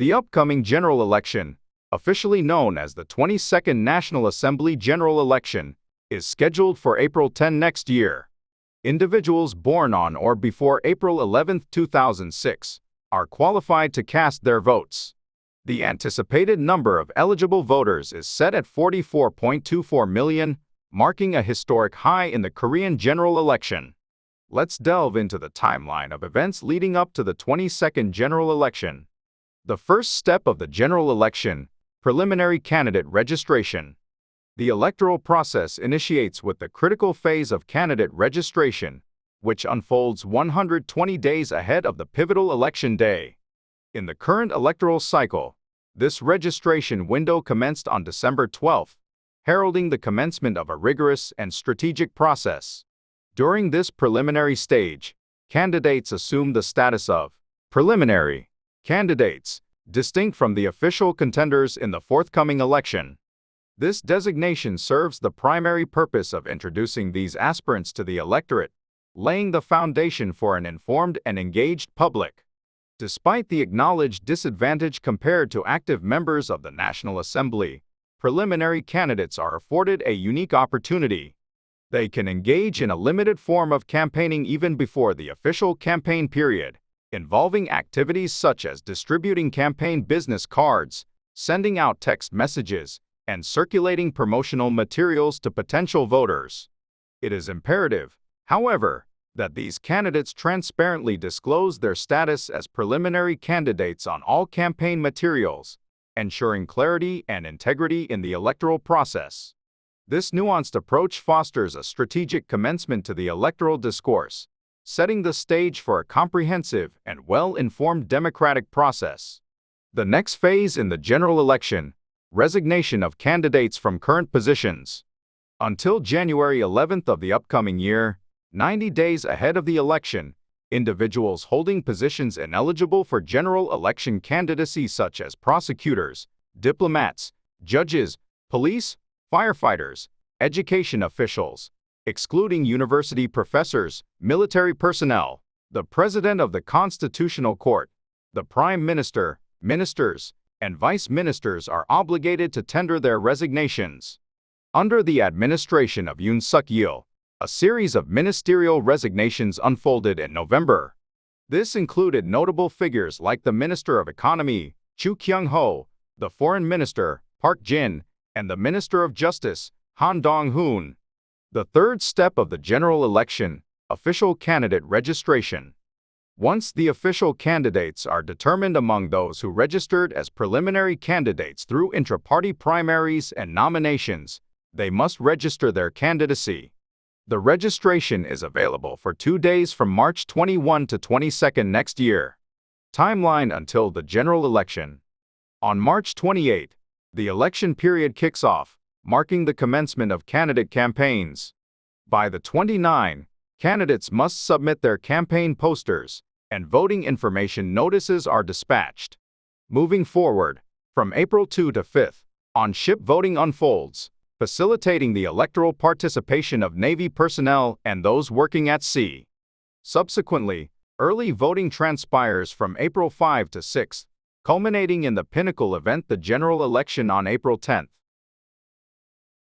The upcoming general election, officially known as the 22nd National Assembly General Election, is scheduled for April 10 next year. Individuals born on or before April 11, 2006, are qualified to cast their votes. The anticipated number of eligible voters is set at 44.24 million, marking a historic high in the Korean general election. Let's delve into the timeline of events leading up to the 22nd general election. The first step of the general election, preliminary candidate registration. The electoral process initiates with the critical phase of candidate registration, which unfolds 120 days ahead of the pivotal election day. In the current electoral cycle, this registration window commenced on December 12, heralding the commencement of a rigorous and strategic process. During this preliminary stage, candidates assume the status of preliminary candidates, distinct from the official contenders in the forthcoming election. This designation serves the primary purpose of introducing these aspirants to the electorate, laying the foundation for an informed and engaged public. Despite the acknowledged disadvantage compared to active members of the National Assembly, preliminary candidates are afforded a unique opportunity. They can engage in a limited form of campaigning even before the official campaign period, involving activities such as distributing campaign business cards, sending out text messages, and circulating promotional materials to potential voters. It is imperative, however, that these candidates transparently disclose their status as preliminary candidates on all campaign materials, ensuring clarity and integrity in the electoral process. This nuanced approach fosters a strategic commencement to the electoral discourse, setting the stage for a comprehensive and well-informed democratic process. The next phase in the general election, resignation of candidates from current positions. Until January 11th of the upcoming year, 90 days ahead of the election, individuals holding positions ineligible for general election candidacy such as prosecutors, diplomats, judges, police, firefighters, education officials, excluding university professors, military personnel, the President of the Constitutional Court, the Prime Minister, ministers, and vice ministers are obligated to tender their resignations. Under the administration of Yoon Suk-yeol, a series of ministerial resignations unfolded in November. This included notable figures like the Minister of Economy, Chu Kyung-ho, the Foreign Minister, Park Jin, and the Minister of Justice, Han Dong-hoon. The third step of the general election, official candidate registration. Once the official candidates are determined among those who registered as preliminary candidates through intra-party primaries and nominations, they must register their candidacy. The registration is available for 2 days from March 21 to 22 next year. Timeline until the general election. On March 28, the election period kicks off, marking the commencement of candidate campaigns. By the 29th, candidates must submit their campaign posters, and voting information notices are dispatched. Moving forward, from April 2 to 5, on-ship voting unfolds, facilitating the electoral participation of Navy personnel and those working at sea. Subsequently, early voting transpires from April 5 to 6, culminating in the pinnacle event, the general election on April 10.